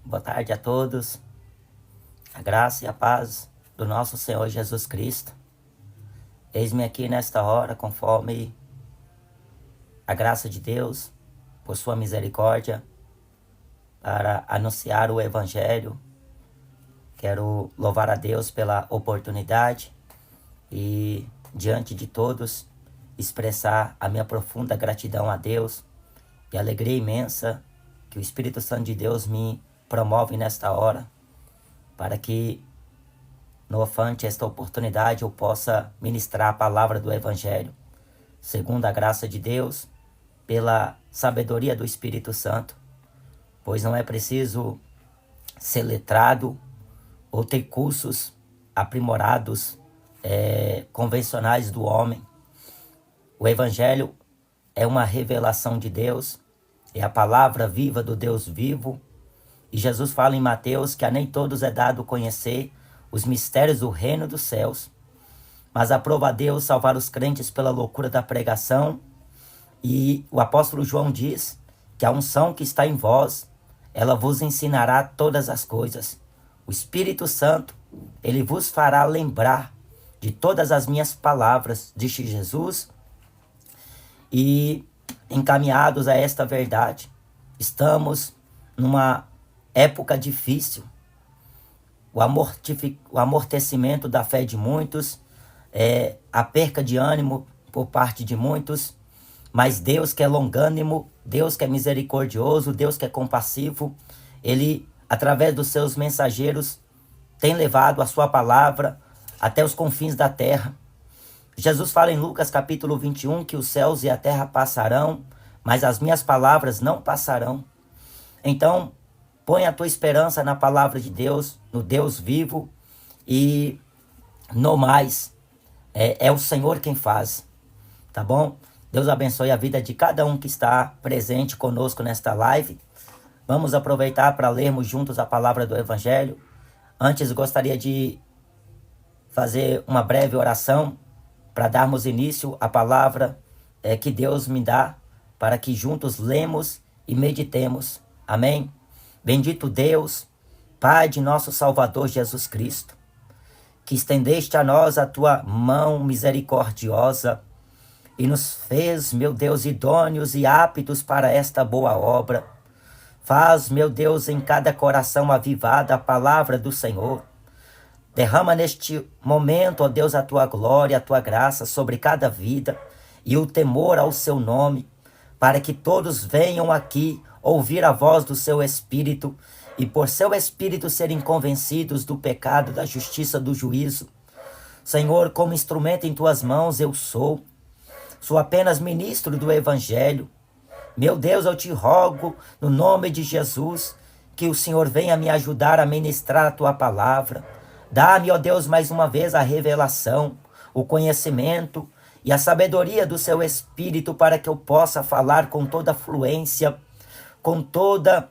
Boa tarde a todos. A graça e a paz do nosso Senhor Jesus Cristo. Eis-me aqui nesta hora, conforme a graça de Deus, por sua misericórdia, para anunciar o Evangelho. Quero louvar a Deus pela oportunidade e, diante de todos, expressar a minha profunda gratidão a Deus e a alegria imensa que o Espírito Santo de Deus me promove nesta hora, para que, no ofante esta oportunidade, eu possa ministrar a palavra do Evangelho, segundo a graça de Deus, pela sabedoria do Espírito Santo, pois não é preciso ser letrado ou ter cursos aprimorados, convencionais do homem. O Evangelho é uma revelação de Deus, é a palavra viva do Deus vivo. E Jesus fala em Mateus que a nem todos é dado conhecer os mistérios do reino dos céus, mas aprova a Deus salvar os crentes pela loucura da pregação. E o apóstolo João diz que a unção que está em vós, ela vos ensinará todas as coisas. O Espírito Santo, ele vos fará lembrar de todas as minhas palavras, disse Jesus. E encaminhados a esta verdade, estamos numa época difícil, o amortecimento da fé de muitos, a perca de ânimo por parte de muitos, mas Deus que é longânimo, Deus que é misericordioso, Deus que é compassivo, Ele, através dos seus mensageiros, tem levado a sua palavra até os confins da terra. Jesus fala em Lucas capítulo 21 que os céus e a terra passarão, mas as minhas palavras não passarão. Então, põe a tua esperança na palavra de Deus, no Deus vivo, e no mais, é o Senhor quem faz, tá bom? Deus abençoe a vida de cada um que está presente conosco nesta live. Vamos aproveitar para lermos juntos a palavra do Evangelho. Antes, gostaria de fazer uma breve oração para darmos início à palavra que Deus me dá, para que juntos lemos e meditemos. Amém? Bendito Deus, Pai de nosso Salvador Jesus Cristo, que estendeste a nós a tua mão misericordiosa e nos fez, meu Deus, idôneos e aptos para esta boa obra. Faz, meu Deus, em cada coração avivada a palavra do Senhor. Derrama neste momento, ó Deus, a tua glória, a tua graça sobre cada vida e o temor ao seu nome, para que todos venham aqui ouvir a voz do seu Espírito e por seu Espírito serem convencidos do pecado, da justiça, do juízo. Senhor, como instrumento em tuas mãos eu sou apenas ministro do Evangelho. Meu Deus, eu te rogo, no nome de Jesus, que o Senhor venha me ajudar a ministrar a tua palavra. Dá-me, ó Deus, mais uma vez a revelação, o conhecimento e a sabedoria do seu Espírito para que eu possa falar com toda fluência, com toda,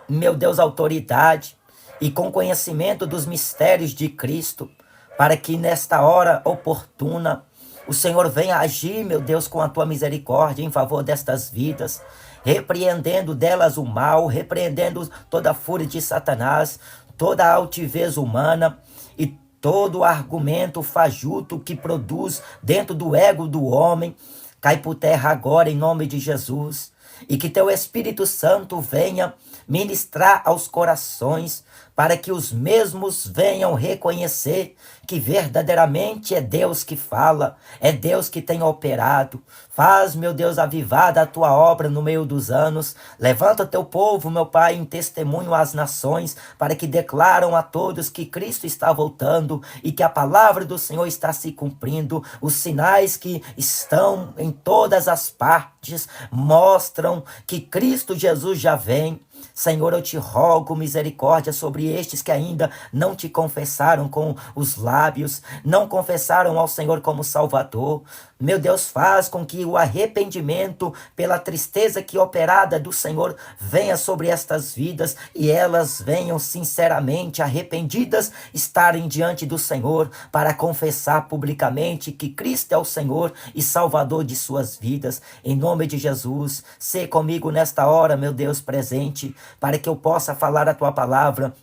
meu Deus, autoridade e com conhecimento dos mistérios de Cristo, para que nesta hora oportuna o Senhor venha agir, meu Deus, com a tua misericórdia em favor destas vidas, repreendendo delas o mal, repreendendo toda a fúria de Satanás, toda a altivez humana e todo argumento fajuto que produz dentro do ego do homem, cai por terra agora em nome de Jesus. E que teu Espírito Santo venha ministrar aos corações, para que os mesmos venham reconhecer que verdadeiramente é Deus que fala, é Deus que tem operado. Faz, meu Deus, avivada a tua obra no meio dos anos. Levanta teu povo, meu Pai, em testemunho às nações, para que declaram a todos que Cristo está voltando e que a palavra do Senhor está se cumprindo. Os sinais que estão em todas as partes mostram que Cristo Jesus já vem. Senhor, eu te rogo misericórdia sobre estes que ainda não te confessaram com os lábios, não confessaram ao Senhor como Salvador. Meu Deus, faz com que o arrependimento pela tristeza que operada do Senhor venha sobre estas vidas e elas venham sinceramente arrependidas estarem diante do Senhor para confessar publicamente que Cristo é o Senhor e Salvador de suas vidas. Em nome de Jesus, sê comigo nesta hora, meu Deus presente, para que eu possa falar a tua palavra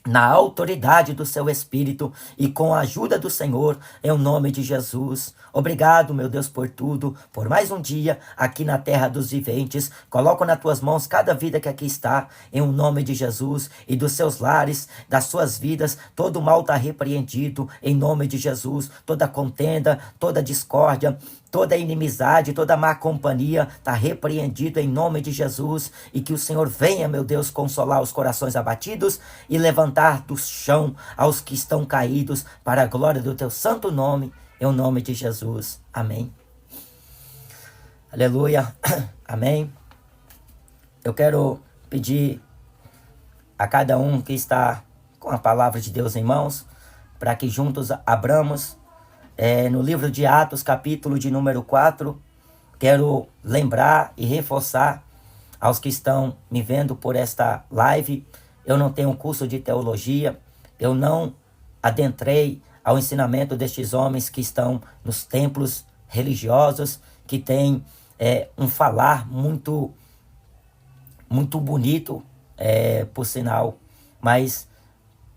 na autoridade do seu Espírito e com a ajuda do Senhor, em nome de Jesus. Obrigado, meu Deus, por tudo, por mais um dia aqui na terra dos viventes. Coloco nas tuas mãos cada vida que aqui está, em nome de Jesus, e dos seus lares, das suas vidas, todo mal está repreendido, em nome de Jesus. Toda contenda, toda discórdia, toda inimizade, toda má companhia está repreendido em nome de Jesus, e que o Senhor venha, meu Deus, consolar os corações abatidos e levantar do chão aos que estão caídos para a glória do teu santo nome, em nome de Jesus. Amém. Aleluia. Amém. Eu quero pedir a cada um que está com a palavra de Deus em mãos, para que juntos abramos no livro de Atos, capítulo de número 4, quero lembrar e reforçar aos que estão me vendo por esta live, eu não tenho curso de teologia, eu não adentrei ao ensinamento destes homens que estão nos templos religiosos, que têm um falar muito bonito, por sinal, mas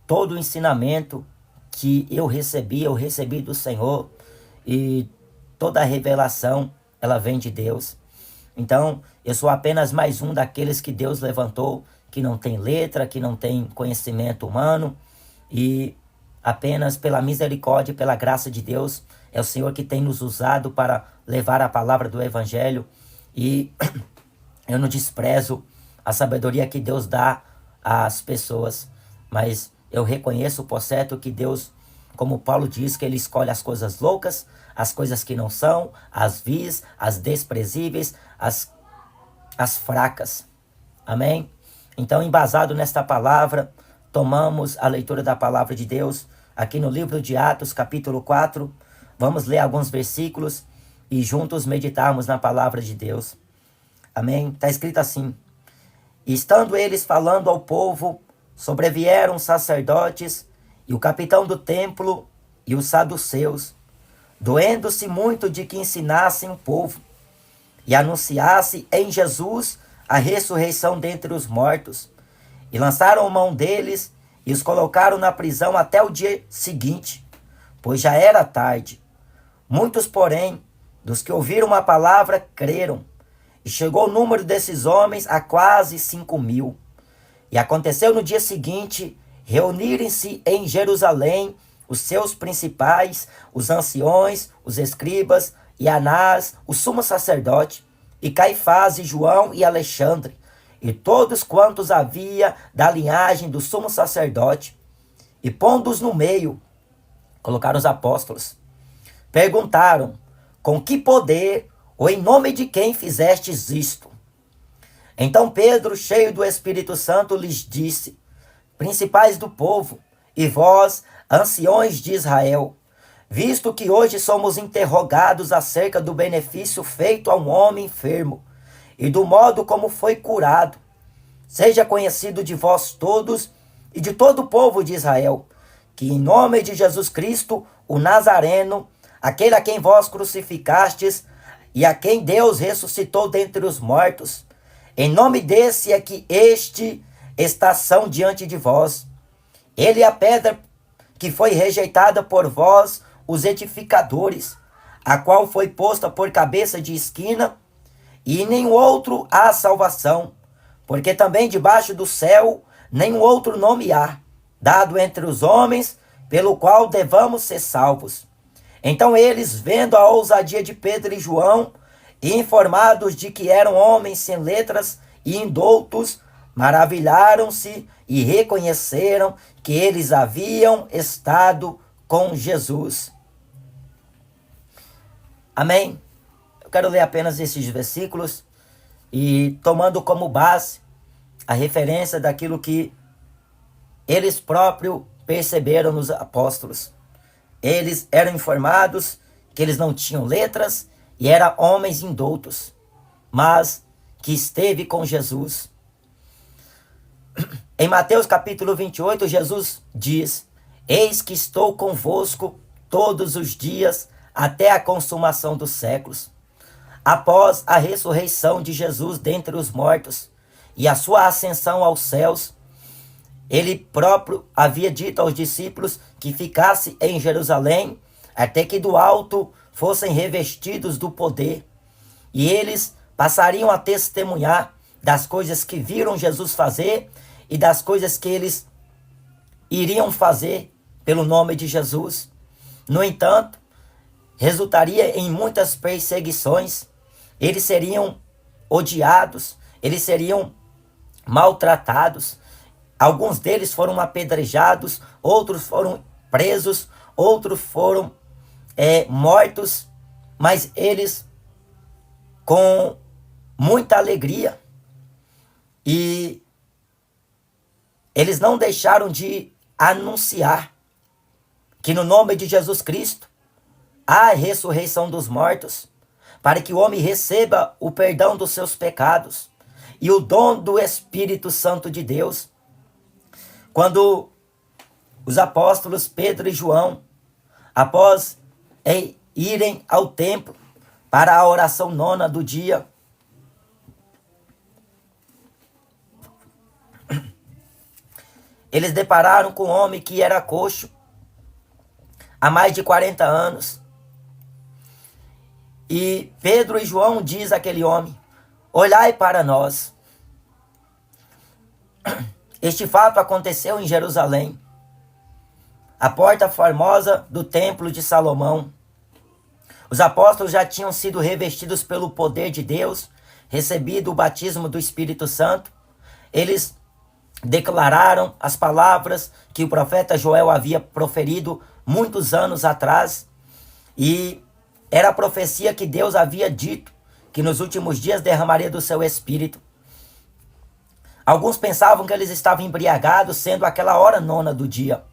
todo o ensinamento que eu recebi do Senhor, e toda a revelação, ela vem de Deus. Então, eu sou apenas mais um daqueles que Deus levantou, que não tem letra, que não tem conhecimento humano, e apenas pela misericórdia e pela graça de Deus, é o Senhor que tem nos usado para levar a palavra do Evangelho, e eu não desprezo a sabedoria que Deus dá às pessoas, mas eu reconheço por certo que Deus, como Paulo diz, que ele escolhe as coisas loucas, as coisas que não são, as vis, as desprezíveis, as fracas. Amém? Então, embasado nesta palavra, tomamos a leitura da palavra de Deus aqui no livro de Atos, capítulo 4. Vamos ler alguns versículos e juntos meditarmos na palavra de Deus. Amém? Está escrito assim: e estando eles falando ao povo, sobrevieram os sacerdotes e o capitão do templo e os saduceus, doendo-se muito de que ensinassem o povo e anunciasse em Jesus a ressurreição dentre os mortos. E lançaram mão deles e os colocaram na prisão até o dia seguinte, pois já era tarde. Muitos, porém, dos que ouviram a palavra, creram, e chegou o número desses homens a quase 5.000. E aconteceu no dia seguinte reunirem-se em Jerusalém os seus principais, os anciões, os escribas, e Anás, o sumo sacerdote, e Caifás, e João, e Alexandre, e todos quantos havia da linhagem do sumo sacerdote. E pondo-os no meio, colocaram os apóstolos. Perguntaram: com que poder ou em nome de quem fizestes isto? Então Pedro, cheio do Espírito Santo, lhes disse: principais do povo, e vós, anciões de Israel, visto que hoje somos interrogados acerca do benefício feito a um homem enfermo, e do modo como foi curado, seja conhecido de vós todos e de todo o povo de Israel, que em nome de Jesus Cristo, o Nazareno, aquele a quem vós crucificastes, e a quem Deus ressuscitou dentre os mortos, em nome desse é que este estação diante de vós. Ele é a pedra que foi rejeitada por vós, os edificadores, a qual foi posta por cabeça de esquina, e em nenhum outro há salvação, porque também debaixo do céu nenhum outro nome há, dado entre os homens, pelo qual devamos ser salvos. Então eles, vendo a ousadia de Pedro e João, e informados de que eram homens sem letras e indoutos, maravilharam-se e reconheceram que eles haviam estado com Jesus. Amém? Eu quero ler apenas esses versículos e tomando como base a referência daquilo que eles próprios perceberam nos apóstolos. Eles eram informados que eles não tinham letras e eram homens indoutos, mas que esteve com Jesus. Em Mateus capítulo 28, Jesus diz: eis que estou convosco todos os dias até a consumação dos séculos. Após a ressurreição de Jesus dentre os mortos e a sua ascensão aos céus, ele próprio havia dito aos discípulos que ficasse em Jerusalém até que do alto fossem revestidos do poder. E eles passariam a testemunhar das coisas que viram Jesus fazer e das coisas que eles iriam fazer pelo nome de Jesus. No entanto, resultaria em muitas perseguições. Eles seriam odiados, eles seriam maltratados. Alguns deles foram apedrejados, outros foram presos, outros foram mortos, mas eles, com muita alegria, e eles não deixaram de anunciar que no nome de Jesus Cristo há a ressurreição dos mortos, para que o homem receba o perdão dos seus pecados e o dom do Espírito Santo de Deus. Quando os apóstolos Pedro e João, após irem ao templo para a oração nona do dia, eles depararam com um homem que era coxo há mais de 40 anos. E Pedro e João diz àquele homem: olhai para nós. Este fato aconteceu em Jerusalém, a porta formosa do templo de Salomão. Os apóstolos já tinham sido revestidos pelo poder de Deus, recebido o batismo do Espírito Santo. Eles declararam as palavras que o profeta Joel havia proferido muitos anos atrás, e era a profecia que Deus havia dito que nos últimos dias derramaria do seu Espírito. Alguns pensavam que eles estavam embriagados, sendo aquela hora nona do dia.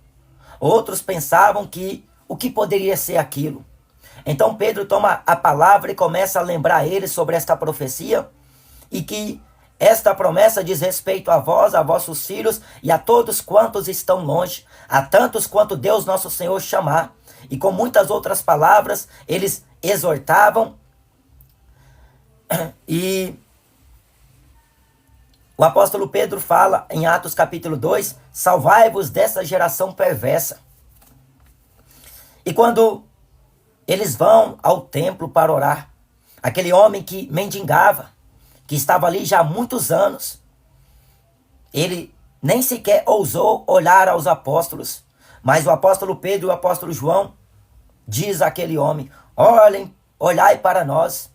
Outros pensavam que o que poderia ser aquilo. Então Pedro toma a palavra e começa a lembrar eles sobre esta profecia, e que esta promessa diz respeito a vós, a vossos filhos e a todos quantos estão longe, a tantos quanto Deus nosso Senhor chamar. E com muitas outras palavras, eles exortavam. E o apóstolo Pedro fala em Atos capítulo 2, salvai-vos dessa geração perversa. E quando eles vão ao templo para orar, aquele homem que mendigava, que estava ali já há muitos anos, ele nem sequer ousou olhar aos apóstolos, mas o apóstolo Pedro e o apóstolo João diz àquele homem: olhai para nós.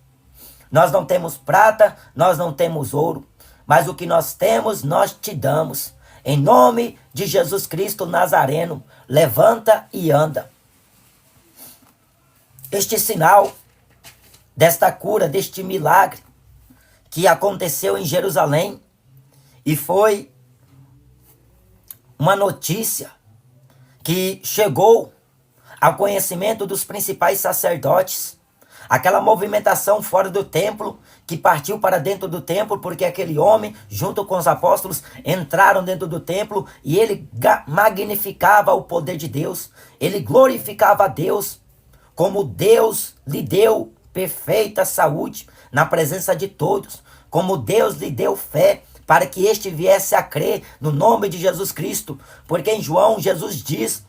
Nós não temos prata, nós não temos ouro, mas o que nós temos, nós te damos. Em nome de Jesus Cristo Nazareno, levanta e anda. Este sinal desta cura, deste milagre que aconteceu em Jerusalém, e foi uma notícia que chegou ao conhecimento dos principais sacerdotes. Aquela movimentação fora do templo, que partiu para dentro do templo, porque aquele homem, junto com os apóstolos, entraram dentro do templo e ele magnificava o poder de Deus. Ele glorificava a Deus, como Deus lhe deu perfeita saúde na presença de todos, como Deus lhe deu fé para que este viesse a crer no nome de Jesus Cristo. Porque em João, Jesus diz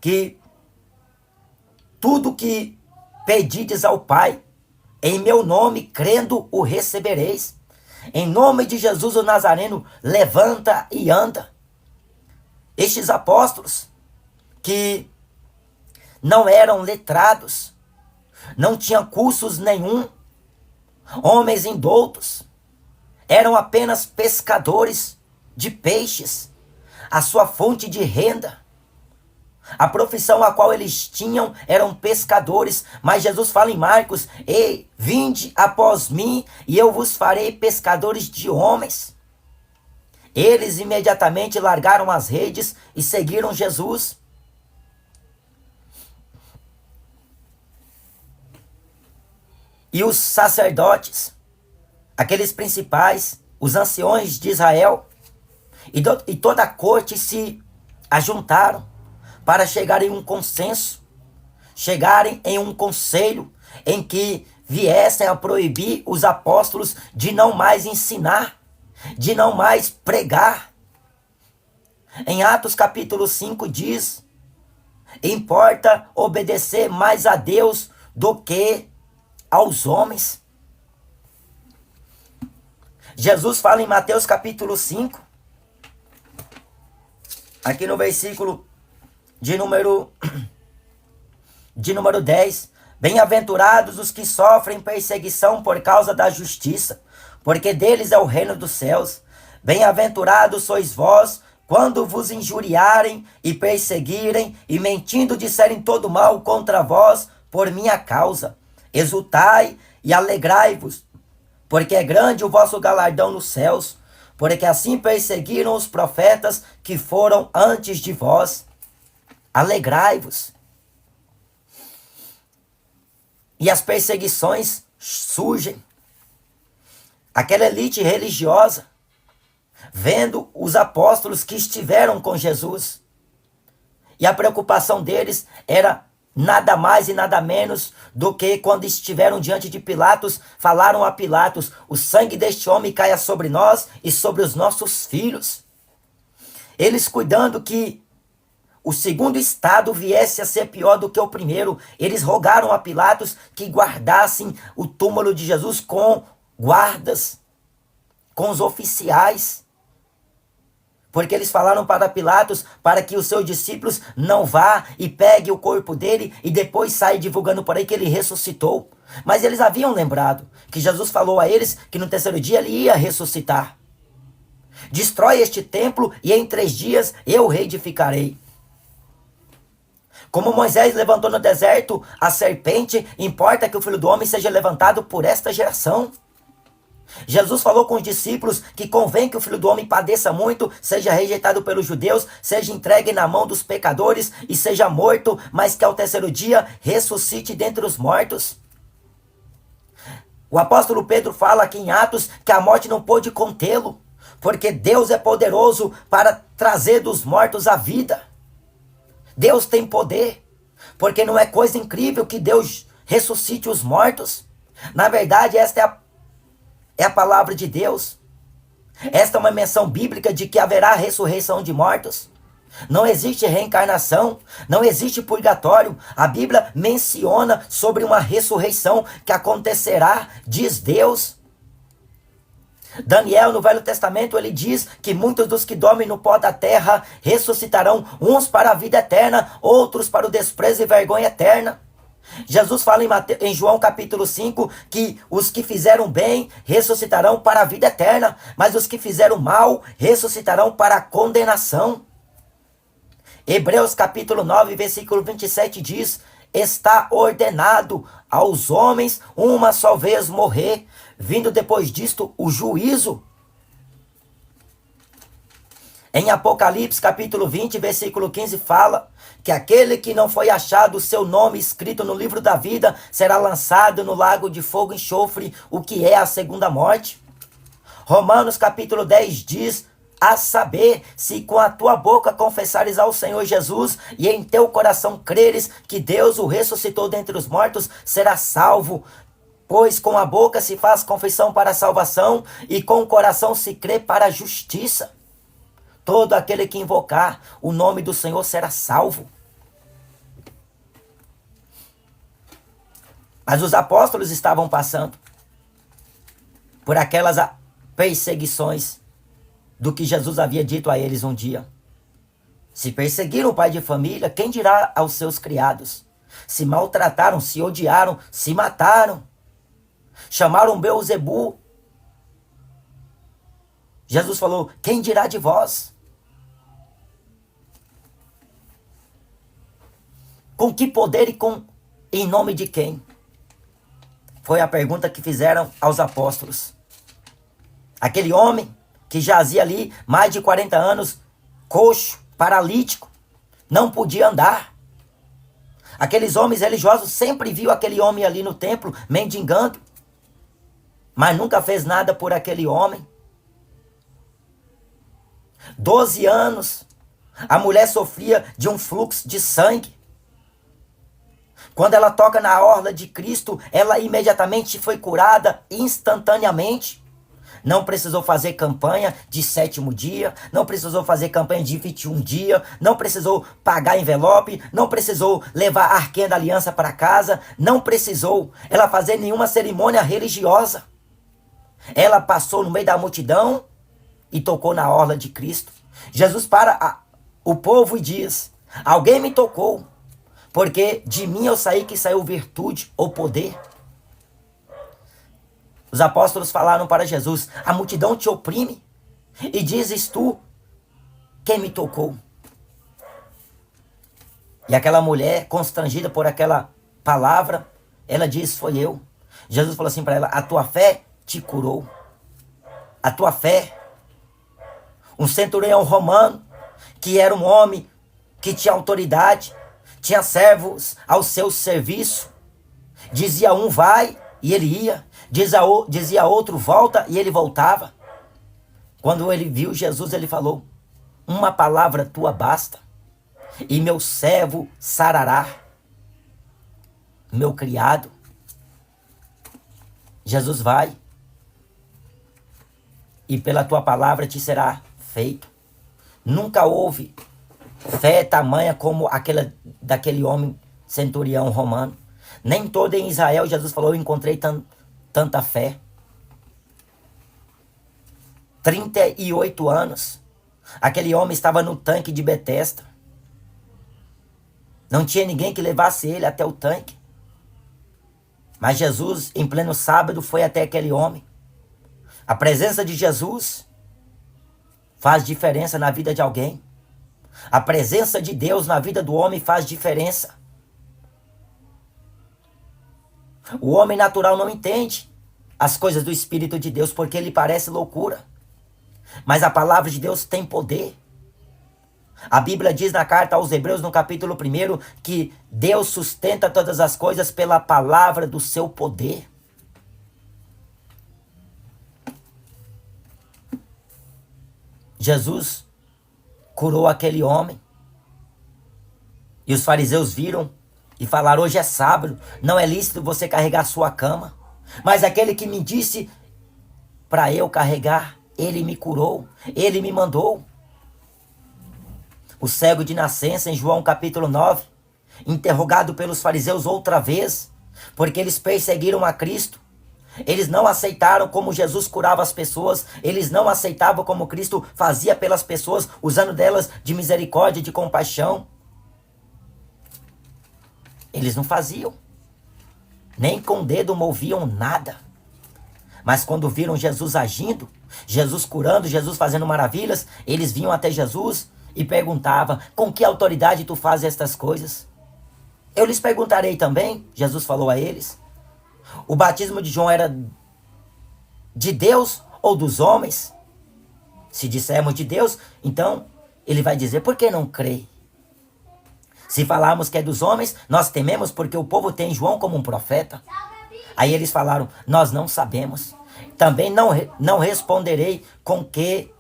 que tudo que pedides ao Pai, em meu nome, crendo, o recebereis. Em nome de Jesus o Nazareno, levanta e anda. Estes apóstolos, que não eram letrados, não tinham cursos nenhum, homens indoutos, eram apenas pescadores de peixes, a sua fonte de renda. A profissão a qual eles tinham eram pescadores, mas Jesus fala em Marcos: ei, vinde após mim e eu vos farei pescadores de homens. Eles imediatamente largaram as redes e seguiram Jesus. e os sacerdotes, aqueles principais, os anciões de Israel, e toda a corte se ajuntaram para chegarem em um consenso, chegarem em um conselho em que viessem a proibir os apóstolos de não mais ensinar, de não mais pregar. Em Atos capítulo 5 diz: importa obedecer mais a Deus do que aos homens. Jesus fala em Mateus capítulo 5, aqui no versículo de número 10. Bem-aventurados os que sofrem perseguição por causa da justiça, porque deles é o reino dos céus. Bem-aventurados sois vós, quando vos injuriarem e perseguirem, e mentindo disserem todo mal contra vós, por minha causa. Exultai e alegrai-vos, porque é grande o vosso galardão nos céus, porque assim perseguiram os profetas que foram antes de vós. Alegrai-vos. E as perseguições surgem. Aquela elite religiosa, vendo os apóstolos que estiveram com Jesus, e a preocupação deles era nada mais e nada menos do que quando estiveram diante de Pilatos, falaram a Pilatos: o sangue deste homem caia sobre nós e sobre os nossos filhos. Eles cuidando que o segundo estado viesse a ser pior do que o primeiro, eles rogaram a Pilatos que guardassem o túmulo de Jesus com guardas, com os oficiais. Porque eles falaram para Pilatos para que os seus discípulos não vá e pegue o corpo dele e depois saia divulgando por aí que ele ressuscitou. Mas eles haviam lembrado que Jesus falou a eles que no terceiro dia ele ia ressuscitar. Destrói este templo e em 3 dias eu o reedificarei. Como Moisés levantou no deserto a serpente, importa que o Filho do Homem seja levantado por esta geração. Jesus falou com os discípulos que convém que o Filho do Homem padeça muito, seja rejeitado pelos judeus, seja entregue na mão dos pecadores e seja morto, mas que ao terceiro dia ressuscite dentre os mortos. O apóstolo Pedro fala aqui em Atos que a morte não pôde contê-lo, porque Deus é poderoso para trazer dos mortos a vida. Deus tem poder, porque não é coisa incrível que Deus ressuscite os mortos. Na verdade, esta é a palavra de Deus. Esta é uma menção bíblica de que haverá ressurreição de mortos. Não existe reencarnação, não existe purgatório. A Bíblia menciona sobre uma ressurreição que acontecerá, diz Deus. Daniel, no Velho Testamento, ele diz que muitos dos que dormem no pó da terra ressuscitarão, uns para a vida eterna, outros para o desprezo e vergonha eterna. Jesus fala em João capítulo 5 que os que fizeram bem ressuscitarão para a vida eterna, mas os que fizeram mal ressuscitarão para a condenação. Hebreus capítulo 9, versículo 27 diz: está ordenado aos homens uma só vez morrer, vindo depois disto o juízo. Em Apocalipse capítulo 20, versículo 15 fala que aquele que não foi achado o seu nome escrito no livro da vida será lançado no lago de fogo e enxofre, o que é a segunda morte. Romanos capítulo 10 diz: a saber, se com a tua boca confessares ao Senhor Jesus e em teu coração creres que Deus o ressuscitou dentre os mortos, serás salvo. Pois com a boca se faz confissão para a salvação e com o coração se crê para a justiça. Todo aquele que invocar o nome do Senhor será salvo. Mas os apóstolos estavam passando por aquelas perseguições do que Jesus havia dito a eles um dia. Se perseguiram o pai de família, quem dirá aos seus criados? Se maltrataram, se odiaram, se mataram. Chamaram Beelzebu. Jesus falou: quem dirá de vós? Com que poder e em nome de quem? Foi a pergunta que fizeram aos apóstolos. Aquele homem que jazia ali mais de 40 anos, coxo, paralítico, não podia andar. Aqueles homens religiosos sempre viam aquele homem ali no templo mendigando, mas nunca fez nada por aquele homem. 12 anos, a mulher sofria de um fluxo de sangue. Quando ela toca na orla de Cristo, ela imediatamente foi curada instantaneamente. Não precisou fazer campanha de 7º dia, não precisou fazer campanha de 21 dias, não precisou pagar envelope, não precisou levar a arquinha da aliança para casa, não precisou ela fazer nenhuma cerimônia religiosa. Ela passou no meio da multidão e tocou na orla de Cristo. Jesus para o povo e diz: alguém me tocou, porque de mim eu saí que saiu virtude ou poder. Os apóstolos falaram para Jesus: a multidão te oprime e dizes tu, quem me tocou? E aquela mulher, constrangida por aquela palavra, ela diz: foi eu. Jesus falou assim para ela: a tua fé te curou. A tua fé. Um centurião romano, que era um homem que tinha autoridade, tinha servos ao seu serviço, dizia um vai e ele ia, dizia outro volta e ele voltava. Quando ele viu Jesus, ele falou: uma palavra tua basta e meu servo sarará. Meu criado. Jesus vai e pela tua palavra te será feito. Nunca houve fé tamanha como aquela daquele homem centurião romano. Nem todo em Israel, Jesus falou, eu encontrei tanta fé. 38 anos. Aquele homem estava no tanque de Betesda. Não tinha ninguém que levasse ele até o tanque. Mas Jesus, em pleno sábado, foi até aquele homem. A presença de Jesus faz diferença na vida de alguém. A presença de Deus na vida do homem faz diferença. O homem natural não entende as coisas do Espírito de Deus porque lhe parece loucura. Mas a palavra de Deus tem poder. A Bíblia diz na carta aos Hebreus, no capítulo 1, que Deus sustenta todas as coisas pela palavra do seu poder. Jesus curou aquele homem. E os fariseus viram e falaram: hoje é sábado, não é lícito você carregar sua cama. Mas aquele que me disse para eu carregar, ele me curou, ele me mandou. O cego de nascença, em João capítulo 9, interrogado pelos fariseus outra vez, porque eles perseguiram a Cristo. Eles não aceitaram como Jesus curava as pessoas, eles não aceitavam como Cristo fazia pelas pessoas, usando delas de misericórdia, de compaixão. Eles não faziam, nem com o dedo moviam nada. Mas quando viram Jesus agindo, Jesus curando, Jesus fazendo maravilhas, eles vinham até Jesus e perguntavam: com que autoridade tu fazes estas coisas? Eu lhes perguntarei também, Jesus falou a eles. O batismo de João era de Deus ou dos homens? Se dissermos de Deus, então ele vai dizer: por que não crê? Se falarmos que é dos homens, nós tememos porque o povo tem João como um profeta. Aí eles falaram: nós não sabemos. Também não responderei com que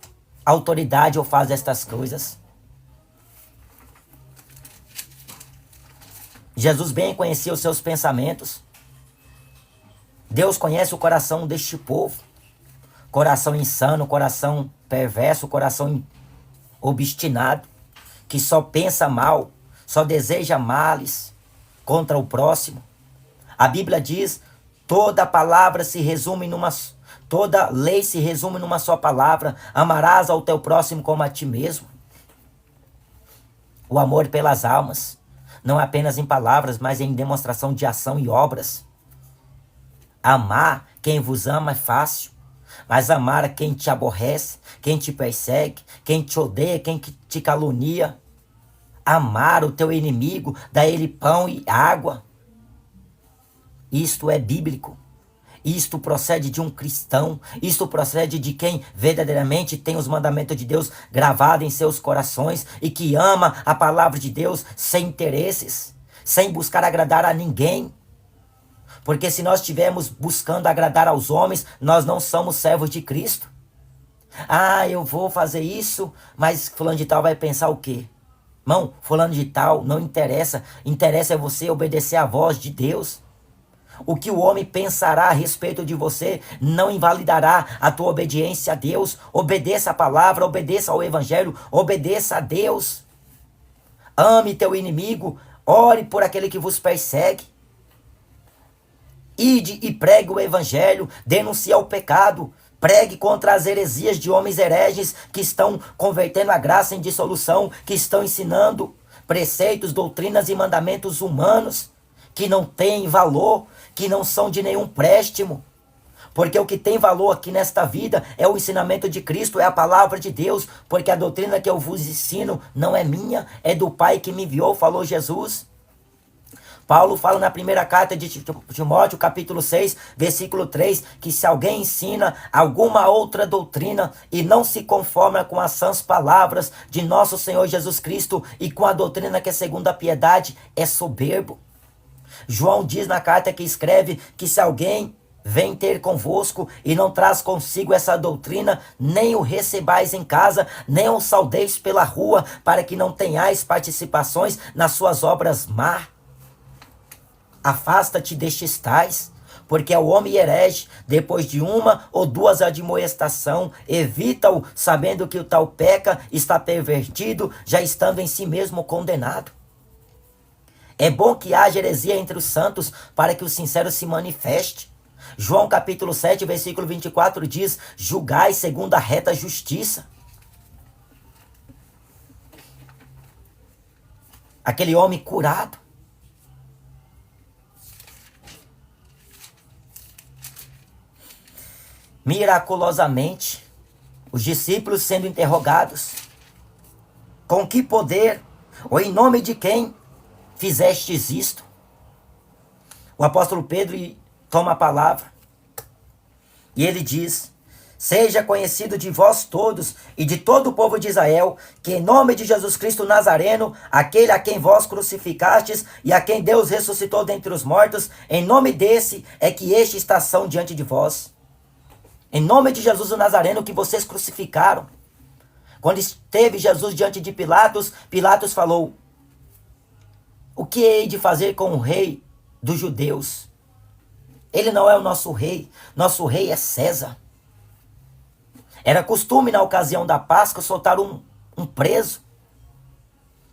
autoridade eu faço estas coisas. Jesus bem conhecia os seus pensamentos. Deus conhece o coração deste povo. Coração insano, coração perverso, coração obstinado, que só pensa mal, só deseja males contra o próximo. A Bíblia diz: toda palavra se resume toda lei se resume numa só palavra: amarás ao teu próximo como a ti mesmo. O amor pelas almas não é apenas em palavras, mas em demonstração de ação e obras. Amar quem vos ama é fácil, mas amar a quem te aborrece, quem te persegue, quem te odeia, quem te calunia. Amar o teu inimigo, dar ele pão e água. Isto é bíblico. Isto procede de um cristão. Isto procede de quem verdadeiramente tem os mandamentos de Deus gravados em seus corações e que ama a palavra de Deus sem interesses, sem buscar agradar a ninguém. Porque se nós estivermos buscando agradar aos homens, nós não somos servos de Cristo. Ah, eu vou fazer isso, mas fulano de tal vai pensar o quê? Irmão, fulano de tal não interessa. Interessa é você obedecer à voz de Deus. O que o homem pensará a respeito de você não invalidará a tua obediência a Deus. Obedeça a palavra, obedeça ao evangelho, obedeça a Deus. Ame teu inimigo, ore por aquele que vos persegue. Ide e pregue o evangelho, denuncie o pecado, pregue contra as heresias de homens hereges que estão convertendo a graça em dissolução, que estão ensinando preceitos, doutrinas e mandamentos humanos que não têm valor, que não são de nenhum préstimo. Porque o que tem valor aqui nesta vida é o ensinamento de Cristo, é a palavra de Deus, porque a doutrina que eu vos ensino não é minha, é do Pai que me enviou, falou Jesus. Paulo fala na primeira carta de Timóteo, capítulo 6, versículo 3, que se alguém ensina alguma outra doutrina e não se conforma com as sãs palavras de nosso Senhor Jesus Cristo e com a doutrina que é segundo a piedade, é soberbo. João diz na carta que escreve que se alguém vem ter convosco e não traz consigo essa doutrina, nem o recebais em casa, nem o saudeis pela rua, para que não tenhais participações nas suas obras má. Afasta-te destes tais, porque é o homem herege, depois de uma ou duas admoestação, evita-o, sabendo que o tal peca, está pervertido, já estando em si mesmo condenado. É bom que haja heresia entre os santos, para que o sincero se manifeste. João capítulo 7, versículo 24 diz, julgai segundo a reta justiça. Aquele homem curado. Miraculosamente, os discípulos sendo interrogados, com que poder, ou em nome de quem fizestes isto? O apóstolo Pedro toma a palavra e ele diz, seja conhecido de vós todos e de todo o povo de Israel, que em nome de Jesus Cristo Nazareno, aquele a quem vós crucificastes e a quem Deus ressuscitou dentre os mortos, em nome desse é que este está são diante de vós. Em nome de Jesus o Nazareno que vocês crucificaram. Quando esteve Jesus diante de Pilatos, Pilatos falou, o que hei de fazer com o rei dos judeus? Ele não é o nosso rei é César. Era costume na ocasião da Páscoa soltar um preso.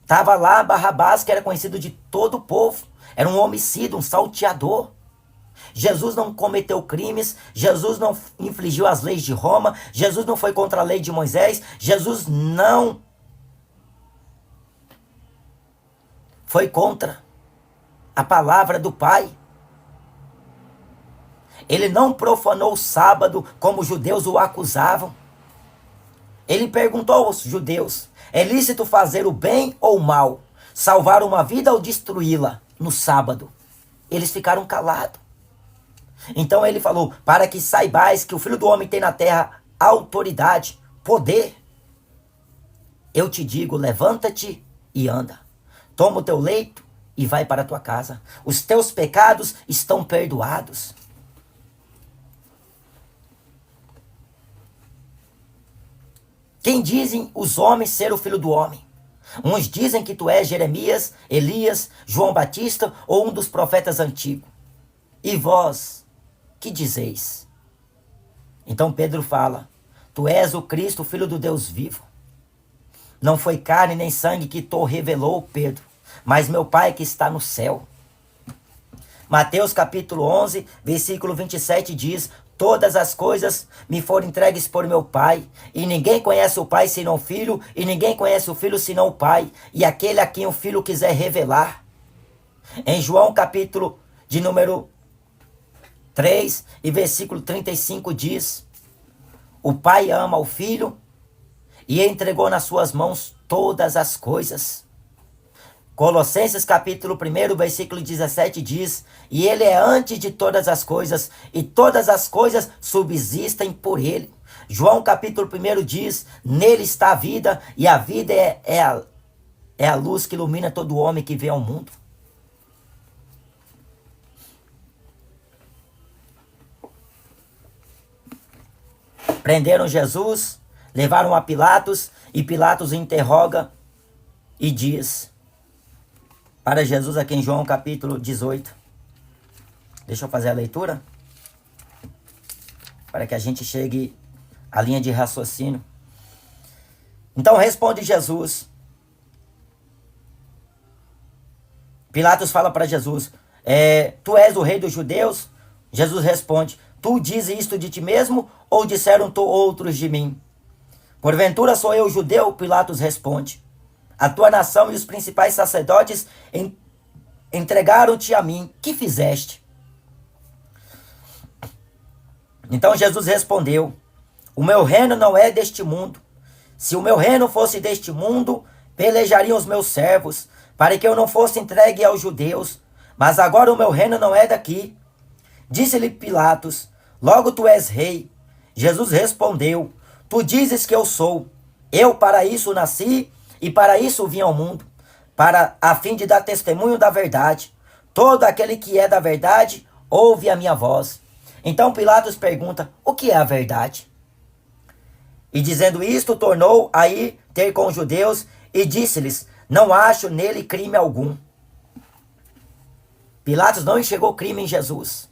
Estava lá Barrabás, que era conhecido de todo o povo. Era um homicida, um salteador. Jesus não cometeu crimes, Jesus não infligiu as leis de Roma, Jesus não foi contra a lei de Moisés, Jesus não foi contra a palavra do Pai. Ele não profanou o sábado como os judeus o acusavam. Ele perguntou aos judeus, é lícito fazer o bem ou o mal? Salvar uma vida ou destruí-la no sábado? Eles ficaram calados. Então ele falou, para que saibais que o Filho do Homem tem na terra autoridade, poder. Eu te digo, levanta-te e anda. Toma o teu leito e vai para a tua casa. Os teus pecados estão perdoados. Quem dizem os homens ser o Filho do Homem? Uns dizem que tu és Jeremias, Elias, João Batista ou um dos profetas antigos. E vós, que dizeis? Então Pedro fala, tu és o Cristo, o Filho do Deus vivo. Não foi carne nem sangue que tu revelou, Pedro, mas meu Pai que está no céu. Mateus capítulo 11, versículo 27 diz, todas as coisas me foram entregues por meu Pai, e ninguém conhece o Pai senão o Filho, e ninguém conhece o Filho senão o Pai, e aquele a quem o Filho quiser revelar. Em João capítulo de número 3 e versículo 35 diz, o Pai ama o Filho e entregou nas suas mãos todas as coisas. Colossenses capítulo 1, versículo 17 diz, e ele é antes de todas as coisas, e todas as coisas subsistem por ele. João capítulo 1 diz, nele está a vida, e a vida é a luz que ilumina todo homem que vê ao mundo. Prenderam Jesus, levaram a Pilatos, e Pilatos interroga e diz para Jesus aqui em João capítulo 18. Deixa eu fazer a leitura, para que a gente chegue à linha de raciocínio. Então responde Jesus. Pilatos fala para Jesus, tu és o rei dos judeus? Jesus responde, tu dizes isto de ti mesmo, ou disseram outros de mim? Porventura sou eu judeu? Pilatos responde, a tua nação e os principais sacerdotes entregaram-te a mim. Que fizeste? Então Jesus respondeu, o meu reino não é deste mundo. Se o meu reino fosse deste mundo, pelejariam os meus servos, para que eu não fosse entregue aos judeus. Mas agora o meu reino não é daqui. Disse-lhe Pilatos, logo tu és rei. Jesus respondeu, tu dizes que eu sou. Eu para isso nasci e para isso vim ao mundo, a fim de dar testemunho da verdade. Todo aquele que é da verdade, ouve a minha voz. Então Pilatos pergunta, o que é a verdade? E dizendo isto, tornou a ir ter com os judeus e disse-lhes, não acho nele crime algum. Pilatos não enxergou crime em Jesus.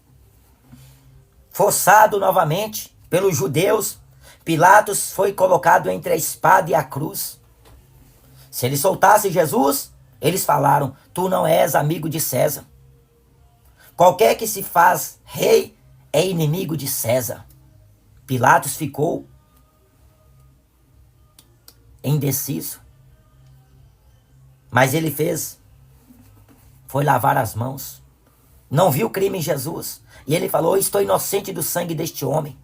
Forçado novamente pelos judeus, Pilatos foi colocado entre a espada e a cruz. Se ele soltasse Jesus, eles falaram, tu não és amigo de César. Qualquer que se faz rei é inimigo de César. Pilatos ficou indeciso. Mas ele foi lavar as mãos. Não viu crime em Jesus. E ele falou, estou inocente do sangue deste homem.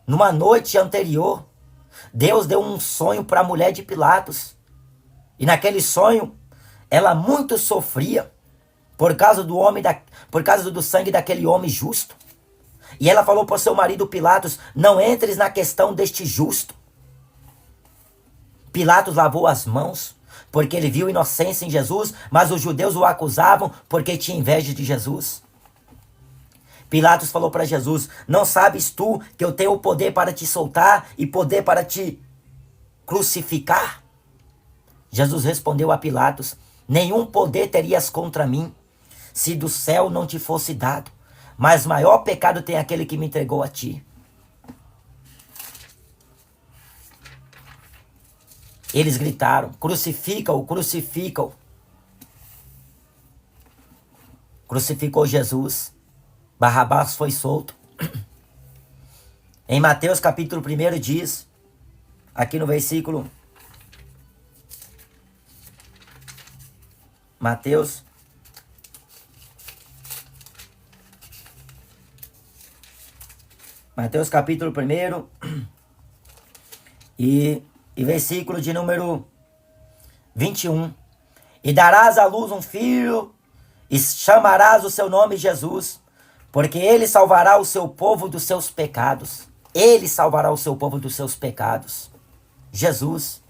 Numa noite anterior, Deus deu um sonho para a mulher de Pilatos. E naquele sonho, ela muito sofria por causa do sangue daquele homem justo. E ela falou para o seu marido Pilatos, não entres na questão deste justo. Pilatos lavou as mãos, porque ele viu inocência em Jesus, mas os judeus o acusavam porque tinha inveja de Jesus. Pilatos falou para Jesus, não sabes tu que eu tenho o poder para te soltar e poder para te crucificar? Jesus respondeu a Pilatos, nenhum poder terias contra mim, se do céu não te fosse dado, mas maior pecado tem aquele que me entregou a ti. Eles gritaram, crucifica-o, crucifica-o. Crucificou Jesus. Barrabás foi solto. Em Mateus capítulo 1 diz, aqui no versículo, Mateus capítulo 1 e versículo de número 21. E darás à luz um filho e chamarás o seu nome Jesus, porque ele salvará o seu povo dos seus pecados. Ele salvará o seu povo dos seus pecados. Jesus.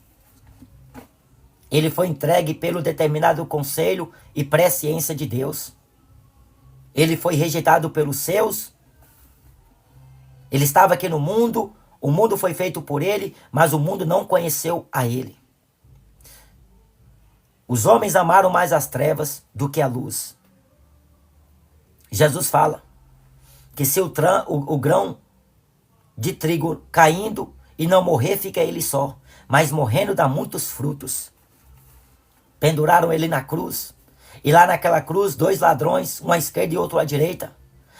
Ele foi entregue pelo determinado conselho e presciência de Deus. Ele foi rejeitado pelos seus. Ele estava aqui no mundo, o mundo foi feito por ele, mas o mundo não conheceu a ele. Os homens amaram mais as trevas do que a luz. Jesus fala que se o grão de trigo caindo e não morrer, fica ele só, mas morrendo dá muitos frutos. Penduraram ele na cruz, e lá naquela cruz, 2 ladrões, um à esquerda e outro à direita.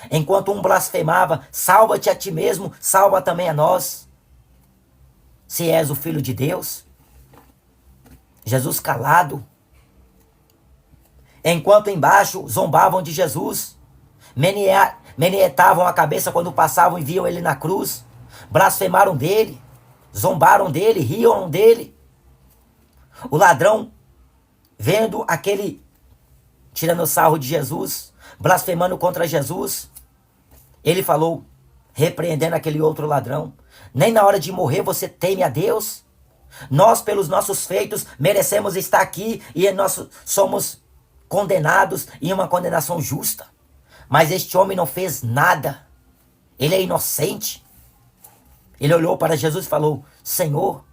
Enquanto um blasfemava, salva-te a ti mesmo, salva também a nós. Se és o Filho de Deus. Jesus calado. Enquanto embaixo zombavam de Jesus, meneetavam a cabeça quando passavam e viam ele na cruz, blasfemaram dele, zombaram dele, riam dele. O ladrão, vendo aquele tirando sarro de Jesus, blasfemando contra Jesus, ele falou, repreendendo aquele outro ladrão, nem na hora de morrer você teme a Deus? Nós, pelos nossos feitos, merecemos estar aqui e nós somos condenados em uma condenação justa. Mas este homem não fez nada. Ele é inocente. Ele olhou para Jesus e falou: Senhor,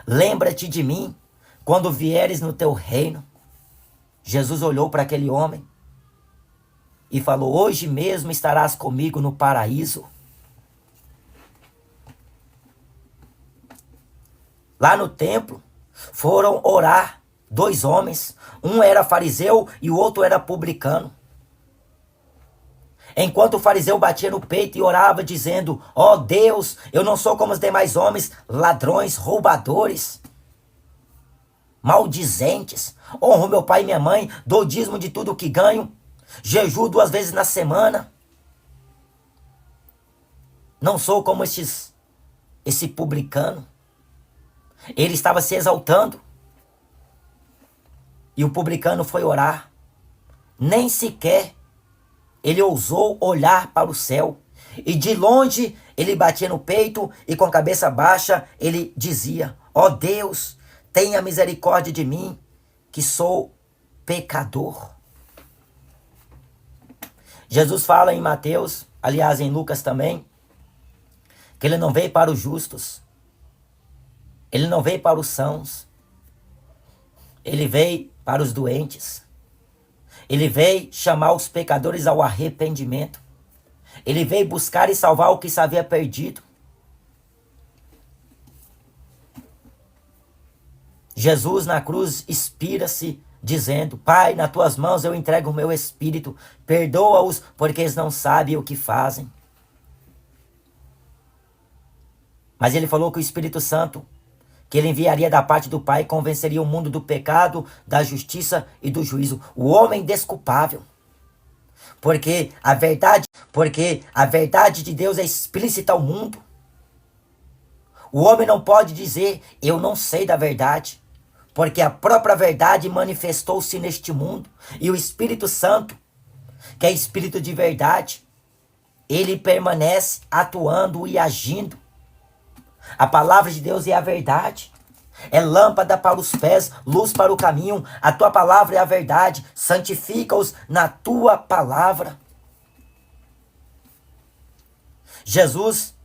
lembra-te de mim quando vieres no teu reino. Jesus olhou para aquele homem e falou: hoje mesmo estarás comigo no paraíso. Lá no templo foram orar dois homens. Um era fariseu e o outro era publicano. Enquanto o fariseu batia no peito e orava dizendo: ó Deus, eu não sou como os demais homens, ladrões, roubadores, maldizentes. Honro meu pai e minha mãe, dou dízimo de tudo o que ganho, jejuo 2 vezes na semana. Não sou como esse publicano. Ele estava se exaltando. E o publicano foi orar. Nem sequer ele ousou olhar para o céu. E de longe ele batia no peito e com a cabeça baixa ele dizia: ó Deus, tenha misericórdia de mim, que sou pecador. Jesus fala em Mateus, aliás em Lucas também, que ele não veio para os justos, ele não veio para os sãos, ele veio para os doentes, ele veio chamar os pecadores ao arrependimento, ele veio buscar e salvar o que se havia perdido. Jesus na cruz expira-se dizendo: Pai, nas tuas mãos eu entrego o meu espírito, perdoa-os porque eles não sabem o que fazem. Mas ele falou que o Espírito Santo, que ele enviaria da parte do Pai, convenceria o mundo do pecado, da justiça e do juízo. O homem desculpável. Porque a verdade de Deus é explícita ao mundo. O homem não pode dizer: eu não sei da verdade, porque a própria verdade manifestou-se neste mundo. E o Espírito Santo, que é Espírito de verdade, ele permanece atuando e agindo. A palavra de Deus é a verdade. É lâmpada para os pés, luz para o caminho. A tua palavra é a verdade. Santifica-os na tua palavra. Jesus,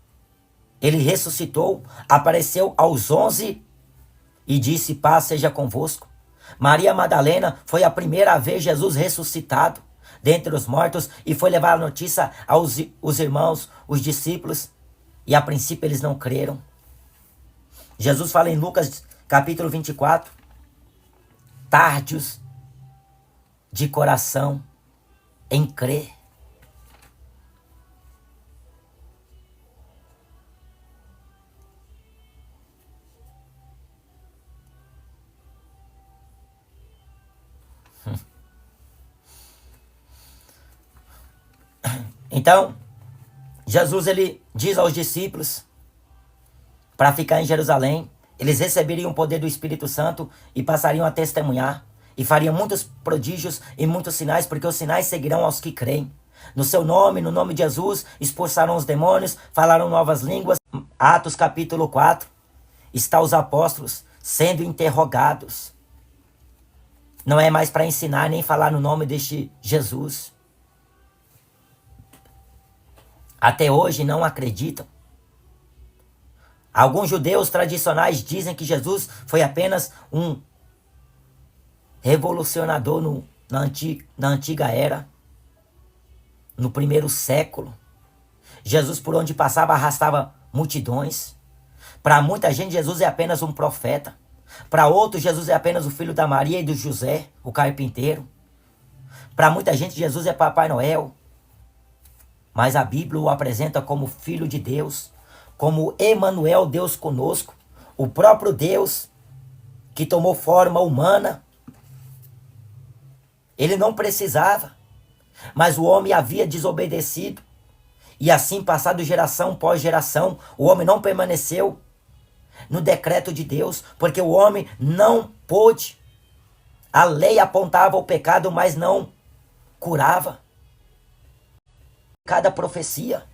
ele ressuscitou, apareceu aos 11 e disse: paz seja convosco. Maria Madalena foi a primeira a ver Jesus ressuscitado dentre os mortos e foi levar a notícia aos os irmãos, os discípulos, e a princípio eles não creram. Jesus fala em Lucas capítulo 24, tardios de coração em crer. Então, Jesus ele diz aos discípulos para ficar em Jerusalém. Eles receberiam o poder do Espírito Santo e passariam a testemunhar. E fariam muitos prodígios e muitos sinais, porque os sinais seguirão aos que creem. No seu nome, no nome de Jesus, expulsaram os demônios, falaram novas línguas. Atos capítulo 4, está os apóstolos sendo interrogados. Não é mais para ensinar nem falar no nome deste Jesus. Até hoje não acreditam. Alguns judeus tradicionais dizem que Jesus foi apenas um revolucionador na antiga era, no primeiro século. Jesus, por onde passava, arrastava multidões. Para muita gente, Jesus é apenas um profeta. Para outros, Jesus é apenas o filho da Maria e do José, o carpinteiro. Para muita gente, Jesus é Papai Noel. Mas a Bíblia o apresenta como Filho de Deus, como Emanuel, Deus conosco, o próprio Deus que tomou forma humana. Ele não precisava, mas o homem havia desobedecido. E assim, passado geração pós geração, o homem não permaneceu no decreto de Deus, porque o homem não pôde. A lei apontava o pecado, mas não curava. Cada profecia.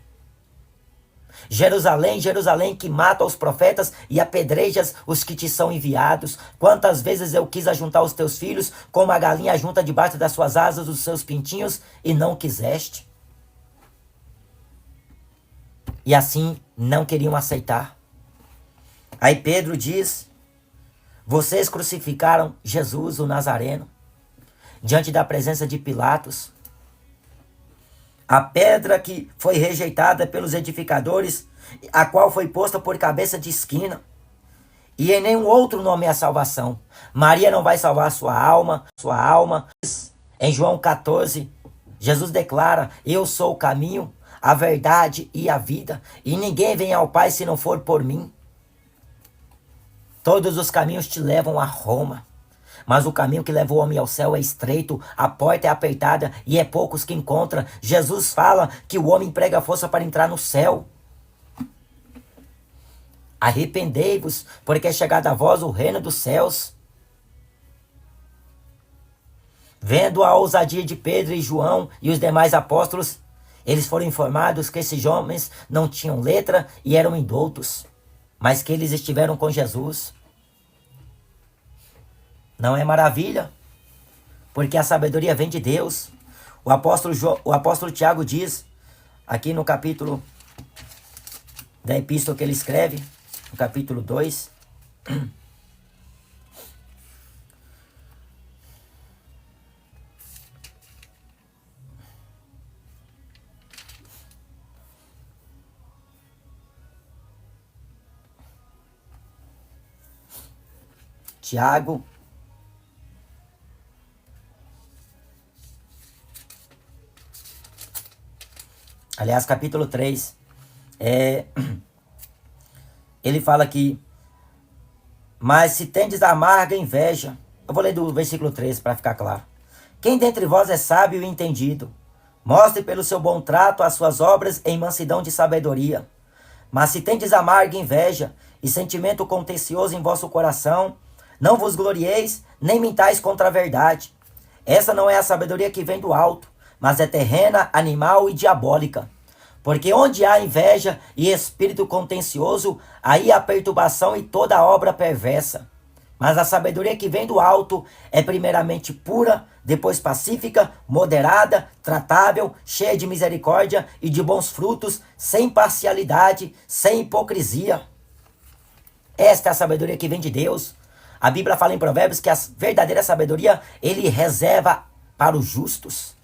Jerusalém, Jerusalém, que mata os profetas e apedrejas os que te são enviados. Quantas vezes eu quis ajuntar os teus filhos, como a galinha ajunta debaixo das suas asas os seus pintinhos, e não quiseste. e assim não queriam aceitar. Aí Pedro diz: vocês crucificaram Jesus, o Nazareno, diante da presença de Pilatos. A pedra que foi rejeitada pelos edificadores, a qual foi posta por cabeça de esquina. E em nenhum outro nome é a salvação. Maria não vai salvar sua alma. Em João 14, Jesus declara: eu sou o caminho, a verdade e a vida, e ninguém vem ao Pai se não for por mim. Todos os caminhos te levam a Roma, mas o caminho que leva o homem ao céu é estreito, a porta é apertada e é poucos que encontram. Jesus fala que o homem emprega força para entrar no céu. Arrependei-vos, porque é chegado a vós o reino dos céus. Vendo a ousadia de Pedro e João e os demais apóstolos, eles foram informados que esses homens não tinham letra e eram indoutos, mas que eles estiveram com Jesus. Não é maravilha? Porque a sabedoria vem de Deus. O apóstolo Tiago diz, aqui no capítulo da epístola que ele escreve, no capítulo 2, Tiago, aliás, capítulo 3, ele fala aqui: mas se tendes amarga inveja, eu vou ler do versículo 3 para ficar claro. Quem dentre vós é sábio e entendido? Mostre pelo seu bom trato as suas obras em mansidão de sabedoria. Mas se tendes amarga inveja e sentimento contencioso em vosso coração, não vos glorieis, nem mintais contra a verdade. Essa não é a sabedoria que vem do alto, mas é terrena, animal e diabólica. Porque onde há inveja e espírito contencioso, aí há perturbação e toda obra perversa. Mas a sabedoria que vem do alto é primeiramente pura, depois pacífica, moderada, tratável, cheia de misericórdia e de bons frutos, sem parcialidade, sem hipocrisia. Esta é a sabedoria que vem de Deus. A Bíblia fala em Provérbios que a verdadeira sabedoria ele reserva para os justos.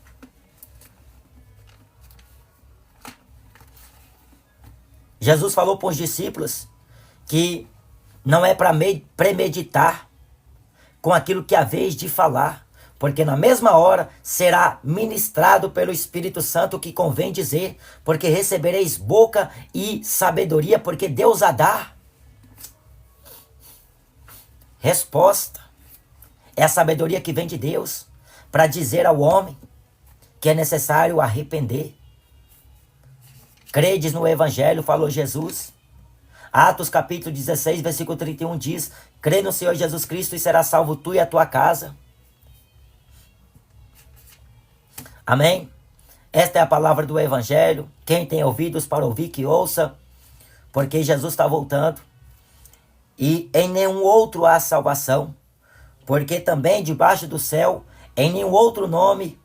Jesus falou para os discípulos que não é para premeditar com aquilo que é a vez de falar, porque na mesma hora será ministrado pelo Espírito Santo o que convém dizer, porque recebereis boca e sabedoria, porque Deus a dá. Resposta é a sabedoria que vem de Deus para dizer ao homem que é necessário arrepender. Credes no Evangelho, falou Jesus. Atos capítulo 16, versículo 31 diz: crê no Senhor Jesus Cristo e será salvo tu e a tua casa. Amém? Esta é a palavra do Evangelho. Quem tem ouvidos para ouvir, que ouça, porque Jesus está voltando. E em nenhum outro há salvação, porque também debaixo do céu, em nenhum outro nome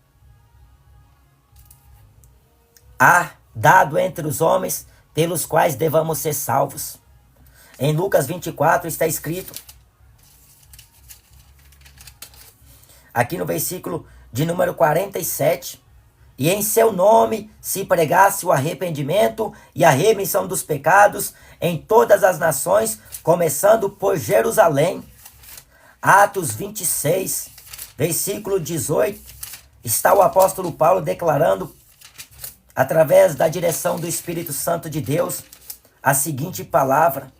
há dado entre os homens pelos quais devamos ser salvos. Em Lucas 24 está escrito, aqui no versículo de número 47, e em seu nome se pregasse o arrependimento e a remissão dos pecados em todas as nações, começando por Jerusalém. Atos 26, versículo 18, está o apóstolo Paulo declarando, através da direção do Espírito Santo de Deus, a seguinte palavra: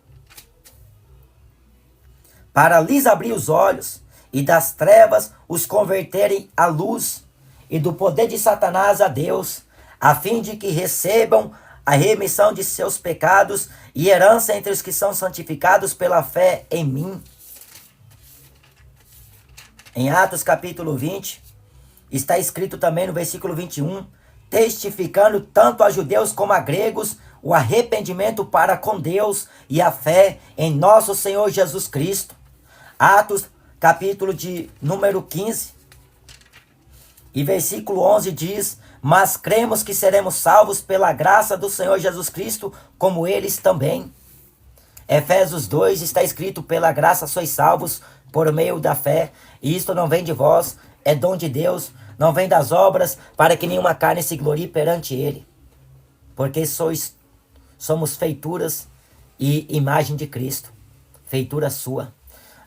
para lhes abrir os olhos e das trevas os converterem à luz e do poder de Satanás a Deus, a fim de que recebam a remissão de seus pecados e herança entre os que são santificados pela fé em mim. Em Atos capítulo 20, está escrito também no versículo 21, testificando tanto a judeus como a gregos o arrependimento para com Deus e a fé em nosso Senhor Jesus Cristo. Atos capítulo de número 15 e versículo 11 diz: mas cremos que seremos salvos pela graça do Senhor Jesus Cristo, como eles também. Efésios 2 está escrito: pela graça sois salvos por meio da fé, e isto não vem de vós, é dom de Deus, não vem das obras, para que nenhuma carne se glorie perante ele. Porque somos feituras e imagem de Cristo, feitura sua.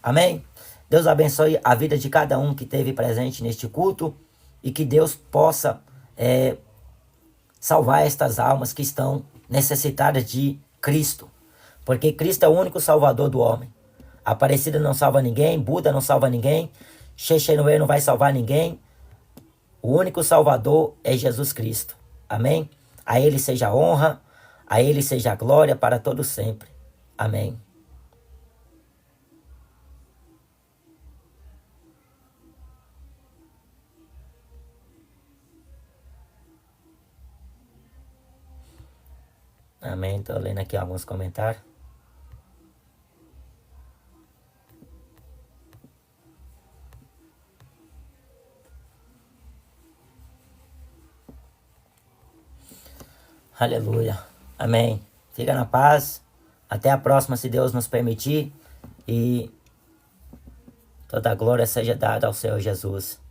Amém? Deus abençoe a vida de cada um que esteve presente neste culto e que Deus possa salvar estas almas que estão necessitadas de Cristo. Porque Cristo é o único salvador do homem. Aparecida não salva ninguém, Buda não salva ninguém, Xexenoe não vai salvar ninguém. O único salvador é Jesus Cristo. Amém? A ele seja a honra, a ele seja a glória para todo sempre. Amém. Amém. Estou lendo aqui alguns comentários. Aleluia. Amém. Fica na paz. Até a próxima, se Deus nos permitir. E toda a glória seja dada ao Senhor Jesus.